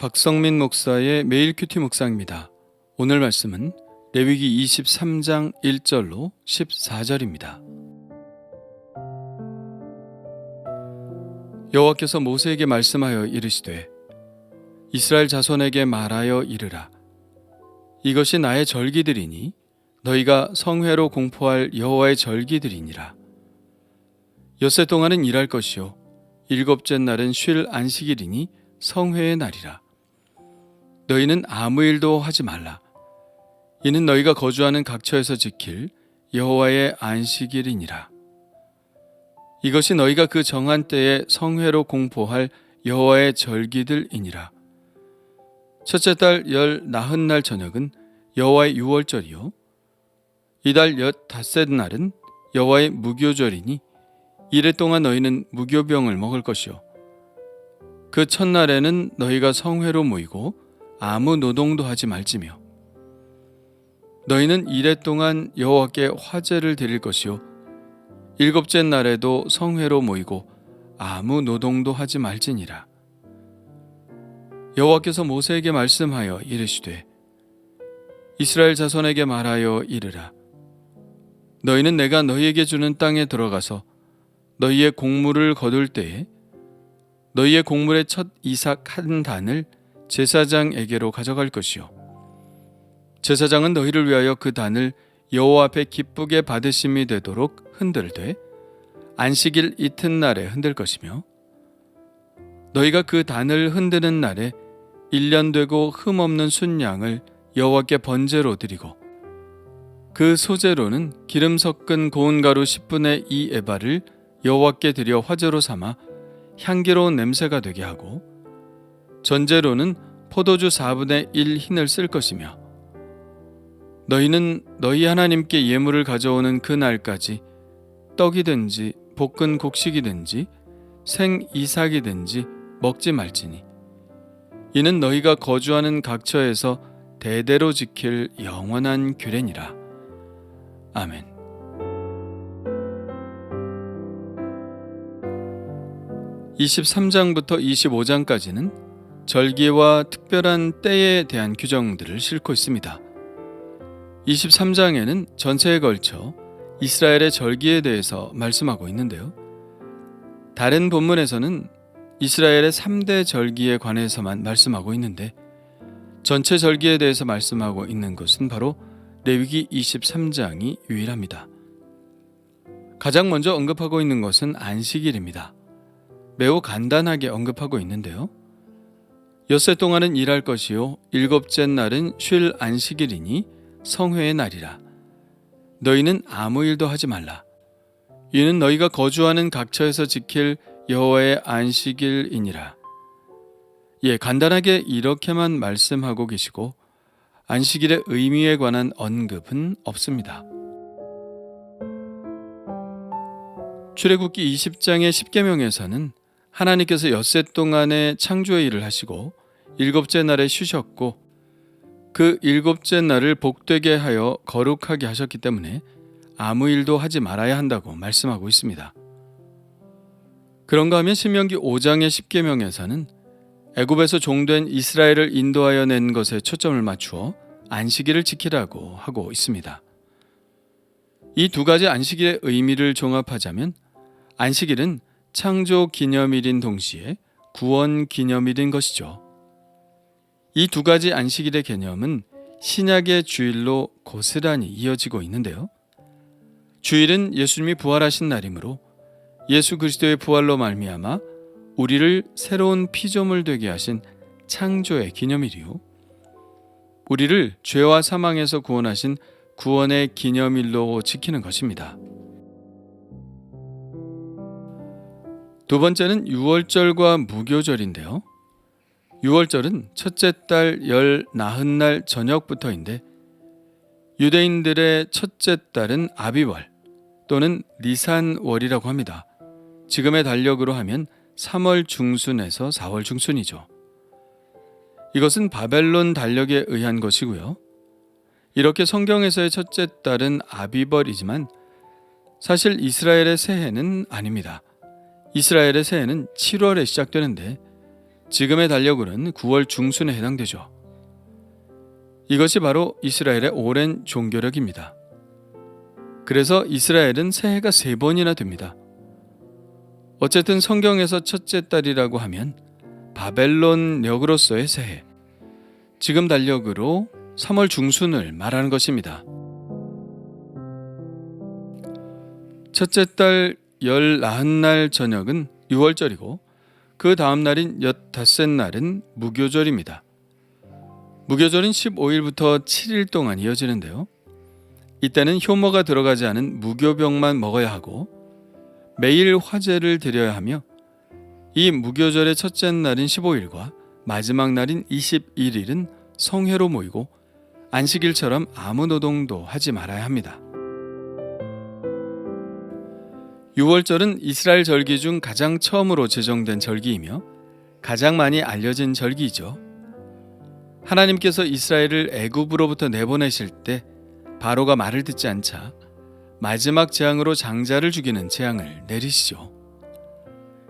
박성민 목사의 매일 큐티 묵상입니다. 오늘 말씀은 레위기 23장 1절로 14절입니다. 여호와께서 모세에게 말씀하여 이르시되 이스라엘 자손에게 말하여 이르라. 이것이 나의 절기들이니 너희가 성회로 공포할 여호와의 절기들이니라. 엿새 동안은 일할 것이요 일곱째 날은 쉴 안식일이니 성회의 날이라. 너희는 아무 일도 하지 말라. 이는 너희가 거주하는 각처에서 지킬 여호와의 안식일이니라. 이것이 너희가 그 정한 때에 성회로 공포할 여호와의 절기들이니라. 첫째 달 19날 저녁은 여호와의 유월절이요 이달 15날은 여호와의 무교절이니 이래 동안 너희는 무교병을 먹을 것이요 그 첫날에는 너희가 성회로 모이고 아무 노동도 하지 말지며 너희는 이래 동안 여호와께 화제를 드릴 것이요 일곱째 날에도 성회로 모이고 아무 노동도 하지 말지니라. 여호와께서 모세에게 말씀하여 이르시되 이스라엘 자손에게 말하여 이르라. 너희는 내가 너희에게 주는 땅에 들어가서 너희의 곡물을 거둘 때에 너희의 곡물의 첫 이삭 한 단을 제사장에게로 가져갈 것이요 제사장은 너희를 위하여 그 단을 여호와 앞에 기쁘게 받으심이 되도록 흔들되 안식일 이튿날에 흔들 것이며 너희가 그 단을 흔드는 날에 1년 되고 흠없는 순양을 여호와께 번제로 드리고 그 소제로는 기름 섞은 고운 가루 10분의 2 에바를 여호와께 드려 화제로 삼아 향기로운 냄새가 되게 하고 전제로는 포도주 4분의 1 흰을 쓸 것이며 너희는 너희 하나님께 예물을 가져오는 그 날까지 떡이든지 볶은 곡식이든지 생 이삭이든지 먹지 말지니 이는 너희가 거주하는 각처에서 대대로 지킬 영원한 규례니라. 아멘. (23장부터 25장까지는) 절기와 특별한 때에 대한 규정들을 싣고 있습니다. 23장에는 전체에 걸쳐 이스라엘의 절기에 대해서 말씀하고 있는데요. 다른 본문에서는 이스라엘의 3대 절기에 관해서만 말씀하고 있는데 전체 절기에 대해서 말씀하고 있는 것은 바로 레위기 23장이 유일합니다. 가장 먼저 언급하고 있는 것은 안식일입니다. 매우 간단하게 언급하고 있는데요. 엿새 동안은 일할 것이요 일곱째 날은 쉴 안식일이니 성회의 날이라. 너희는 아무 일도 하지 말라. 이는 너희가 거주하는 각처에서 지킬 여호와의 안식일이니라. 간단하게 이렇게만 말씀하고 계시고 안식일의 의미에 관한 언급은 없습니다. 출애굽기 20장의 10계명에서는 하나님께서 엿새 동안의 창조의 일을 하시고 일곱째 날에 쉬셨고 그 일곱째 날을 복되게 하여 거룩하게 하셨기 때문에 아무 일도 하지 말아야 한다고 말씀하고 있습니다. 그런가 하면 신명기 5장의 10계명에서는 애굽에서 종된 이스라엘을 인도하여 낸 것에 초점을 맞추어 안식일을 지키라고 하고 있습니다. 이 두 가지 안식일의 의미를 종합하자면 안식일은 창조 기념일인 동시에 구원 기념일인 것이죠. 이 두 가지 안식일의 개념은 신약의 주일로 고스란히 이어지고 있는데요. 주일은 예수님이 부활하신 날이므로 예수 그리스도의 부활로 말미암아 우리를 새로운 피조물 되게 하신 창조의 기념일이요 우리를 죄와 사망에서 구원하신 구원의 기념일로 지키는 것입니다. 두 번째는 유월절과 무교절인데요. 유월절은 첫째 달 19날 저녁부터인데 유대인들의 첫째 달은 아비월 또는 니산월이라고 합니다. 지금의 달력으로 하면 3월 중순에서 4월 중순이죠. 이것은 바벨론 달력에 의한 것이고요. 이렇게 성경에서의 첫째 달은 아비벌이지만 사실 이스라엘의 새해는 아닙니다. 이스라엘의 새해는 7월에 시작되는데 지금의 달력으로는 9월 중순에 해당되죠. 이것이 바로 이스라엘의 오랜 종교력입니다. 그래서 이스라엘은 새해가 3번이나 됩니다. 어쨌든 성경에서 첫째 달이라고 하면 바벨론력으로서의 새해, 지금 달력으로 3월 중순을 말하는 것입니다. 첫째 달 19날 저녁은 6월절이고 그 다음 날인 15날은 무교절입니다. 무교절은 15일부터 7일 동안 이어지는데요. 이때는 효모가 들어가지 않은 무교병만 먹어야 하고 매일 화제를 드려야 하며 이 무교절의 첫째 날인 15일과 마지막 날인 21일은 성회로 모이고 안식일처럼 아무 노동도 하지 말아야 합니다. 6월절은 이스라엘 절기 중 가장 처음으로 제정된 절기이며 가장 많이 알려진 절기이죠. 하나님께서 이스라엘을 애굽으로부터 내보내실 때 바로가 말을 듣지 않자 마지막 재앙으로 장자를 죽이는 재앙을 내리시죠.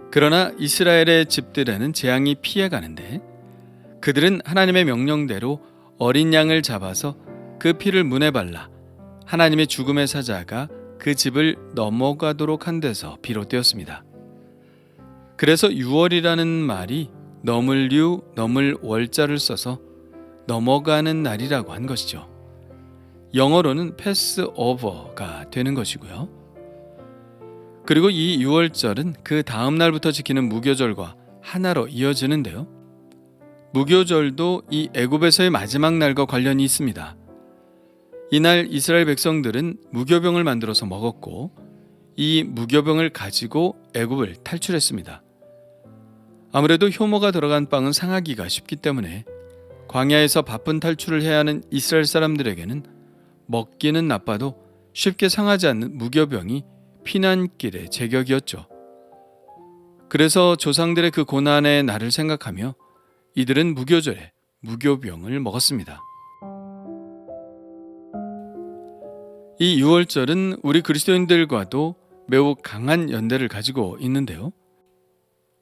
그러나 이스라엘의 집들에는 재앙이 피해가는데 그들은 하나님의 명령대로 어린 양을 잡아서 그 피를 문에 발라 하나님의 죽음의 사자가 그 집을 넘어가도록 한 데서 비롯되었습니다. 그래서 6월이라는 말이 넘을류, 넘을 월자를 써서 넘어가는 날이라고 한 것이죠. 영어로는 패스오버가 되는 것이고요. 그리고 이 6월절은 그 다음 날부터 지키는 무교절과 하나로 이어지는데요. 무교절도 이 애굽에서의 마지막 날과 관련이 있습니다. 이날 이스라엘 백성들은 무교병을 만들어서 먹었고 이 무교병을 가지고 애굽을 탈출했습니다. 아무래도 효모가 들어간 빵은 상하기가 쉽기 때문에 광야에서 바쁜 탈출을 해야 하는 이스라엘 사람들에게는 먹기는 나빠도 쉽게 상하지 않는 무교병이 피난길의 제격이었죠. 그래서 조상들의 그 고난의 날을 생각하며 이들은 무교절에 무교병을 먹었습니다. 이 6월절은 우리 그리스도인들과도 매우 강한 연대를 가지고 있는데요.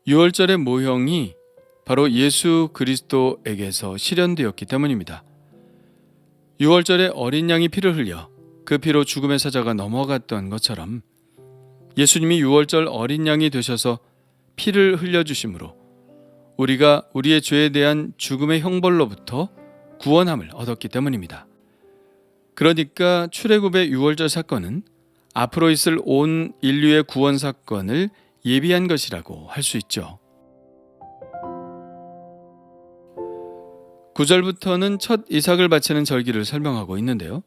6월절의 모형이 바로 예수 그리스도에게서 실현되었기 때문입니다. 6월절에 어린 양이 피를 흘려 그 피로 죽음의 사자가 넘어갔던 것처럼 예수님이 6월절 어린 양이 되셔서 피를 흘려주심으로 우리가 우리의 죄에 대한 죽음의 형벌로부터 구원함을 얻었기 때문입니다. 그러니까 출애굽의 6월절 사건은 앞으로 있을 온 인류의 구원 사건을 예비한 것이라고 할 수 있죠. 9절부터는 첫 이삭을 바치는 절기를 설명하고 있는데요.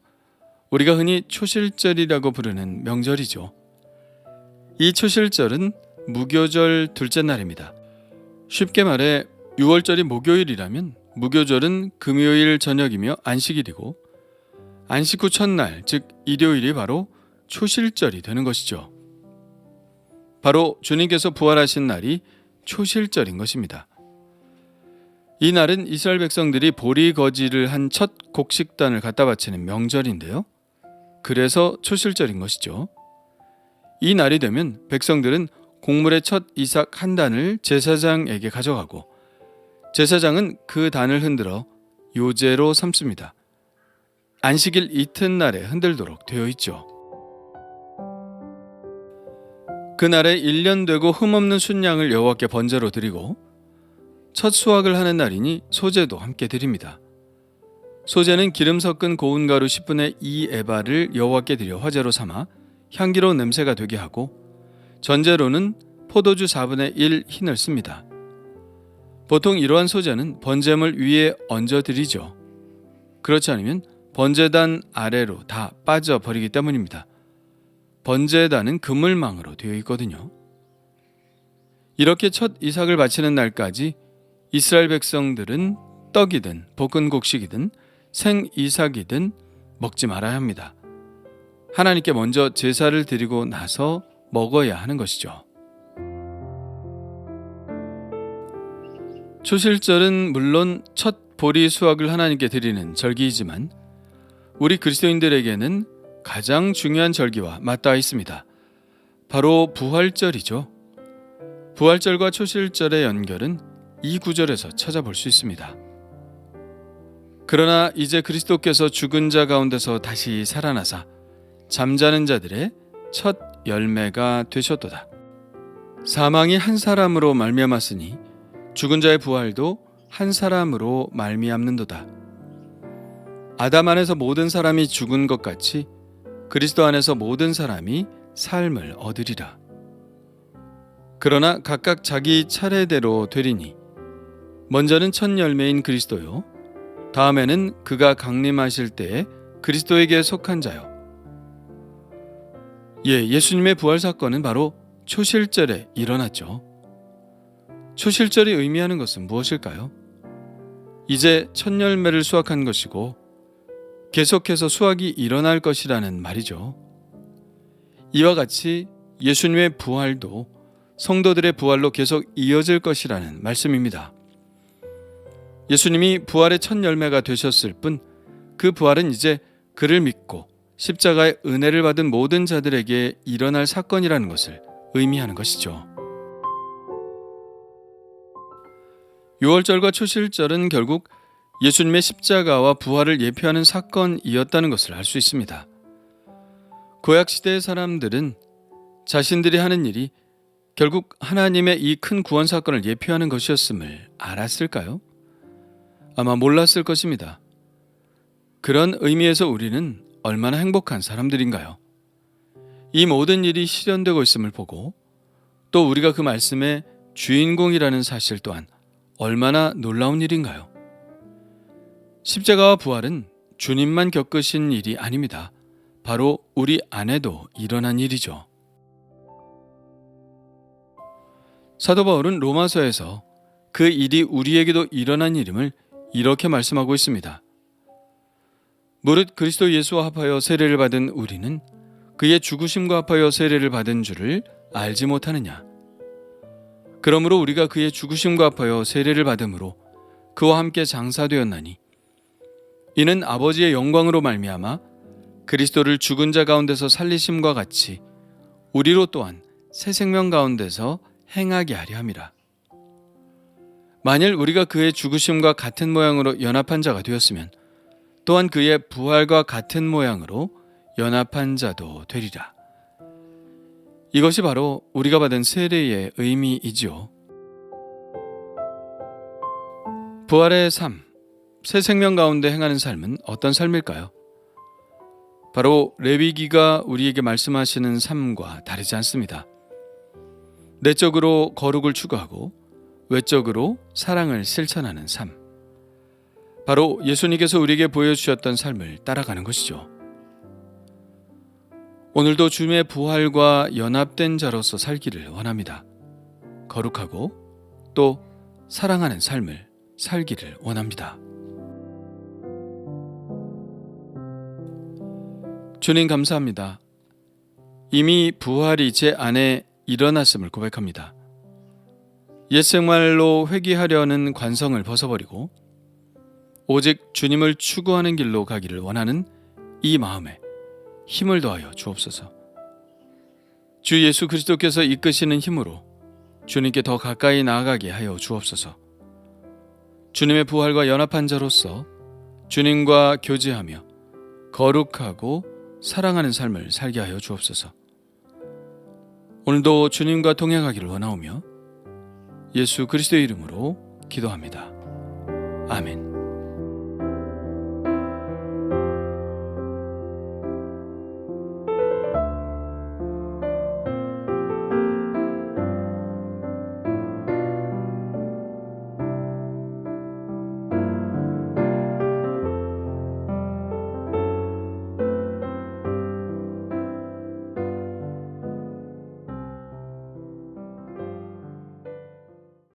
우리가 흔히 초실절이라고 부르는 명절이죠. 이 초실절은 무교절 둘째 날입니다. 쉽게 말해 6월절이 목요일이라면 무교절은 금요일 저녁이며 안식일이고 안식 후 첫날, 즉 일요일이 바로 초실절이 되는 것이죠. 바로 주님께서 부활하신 날이 초실절인 것입니다. 이 날은 이스라엘 백성들이 보리거지를 한 첫 곡식단을 갖다 바치는 명절인데요. 그래서 초실절인 것이죠. 이 날이 되면 백성들은 곡물의 첫 이삭 한 단을 제사장에게 가져가고 제사장은 그 단을 흔들어 요제로 삼습니다. 안식일 이튿날에 흔들도록 되어 있죠. 그날에 1년 되고 흠없는 순양을 여호와께 번제로 드리고 첫 수확을 하는 날이니 소제도 함께 드립니다. 소제는 기름 섞은 고운 가루 10분의 2 에바를 여호와께 드려 화제로 삼아 향기로운 냄새가 되게 하고 전제로는 포도주 4분의 1 흰을 씁니다. 보통 이러한 소제는 번제물 위에 얹어 드리죠. 그렇지 않으면 번제단 아래로 다 빠져버리기 때문입니다. 번제단은 그물망으로 되어 있거든요. 이렇게 첫 이삭을 바치는 날까지 이스라엘 백성들은 떡이든 볶은 곡식이든 생 이삭이든 먹지 말아야 합니다. 하나님께 먼저 제사를 드리고 나서 먹어야 하는 것이죠. 초실절은 물론 첫 보리 수확을 하나님께 드리는 절기이지만 우리 그리스도인들에게는 가장 중요한 절기와 맞닿아 있습니다. 바로 부활절이죠. 부활절과 초실절의 연결은 이 구절에서 찾아볼 수 있습니다. 그러나 이제 그리스도께서 죽은 자 가운데서 다시 살아나사 잠자는 자들의 첫 열매가 되셨도다. 사망이 한 사람으로 말미암았으니 죽은 자의 부활도 한 사람으로 말미암는도다. 아담 안에서 모든 사람이 죽은 것 같이 그리스도 안에서 모든 사람이 삶을 얻으리라. 그러나 각각 자기 차례대로 되리니 먼저는 첫 열매인 그리스도요, 다음에는 그가 강림하실 때에 그리스도에게 속한 자요. 예수님의 부활 사건은 바로 초실절에 일어났죠. 초실절이 의미하는 것은 무엇일까요? 이제 첫 열매를 수확한 것이고 계속해서 수확이 일어날 것이라는 말이죠. 이와 같이 예수님의 부활도 성도들의 부활로 계속 이어질 것이라는 말씀입니다. 예수님이 부활의 첫 열매가 되셨을 뿐 그 부활은 이제 그를 믿고 십자가의 은혜를 받은 모든 자들에게 일어날 사건이라는 것을 의미하는 것이죠. 유월절과 초실절은 결국 예수님의 십자가와 부활을 예표하는 사건이었다는 것을 알 수 있습니다. 구약시대의 사람들은 자신들이 하는 일이 결국 하나님의 이 큰 구원 사건을 예표하는 것이었음을 알았을까요? 아마 몰랐을 것입니다. 그런 의미에서 우리는 얼마나 행복한 사람들인가요? 이 모든 일이 실현되고 있음을 보고 또 우리가 그 말씀의 주인공이라는 사실 또한 얼마나 놀라운 일인가요? 십자가와 부활은 주님만 겪으신 일이 아닙니다. 바로 우리 안에도 일어난 일이죠. 사도 바울은 로마서에서 그 일이 우리에게도 일어난 일임을 이렇게 말씀하고 있습니다. 무릇 그리스도 예수와 합하여 세례를 받은 우리는 그의 죽으심과 합하여 세례를 받은 줄을 알지 못하느냐. 그러므로 우리가 그의 죽으심과 합하여 세례를 받음으로 그와 함께 장사되었나니 이는 아버지의 영광으로 말미암아 그리스도를 죽은 자 가운데서 살리심과 같이 우리로 또한 새 생명 가운데서 행하게 하려 함이라. 만일 우리가 그의 죽으심과 같은 모양으로 연합한 자가 되었으면 또한 그의 부활과 같은 모양으로 연합한 자도 되리라. 이것이 바로 우리가 받은 세례의 의미이지요. 부활의 삶, 새 생명 가운데 행하는 삶은 어떤 삶일까요? 바로 레위기가 우리에게 말씀하시는 삶과 다르지 않습니다. 내적으로 거룩을 추구하고 외적으로 사랑을 실천하는 삶. 바로 예수님께서 우리에게 보여주셨던 삶을 따라가는 것이죠. 오늘도 주님의 부활과 연합된 자로서 살기를 원합니다. 거룩하고 또 사랑하는 삶을 살기를 원합니다. 주님 감사합니다. 이미 부활이 제 안에 일어났음을 고백합니다. 옛 생활로 회귀하려는 관성을 벗어버리고 오직 주님을 추구하는 길로 가기를 원하는 이 마음에 힘을 더하여 주옵소서. 주 예수 그리스도께서 이끄시는 힘으로 주님께 더 가까이 나아가게 하여 주옵소서. 주님의 부활과 연합한 자로서 주님과 교제하며 거룩하고 사랑하는 삶을 살게 하여 주옵소서. 오늘도 주님과 동행하기를 원하오며 예수 그리스도의 이름으로 기도합니다. 아멘.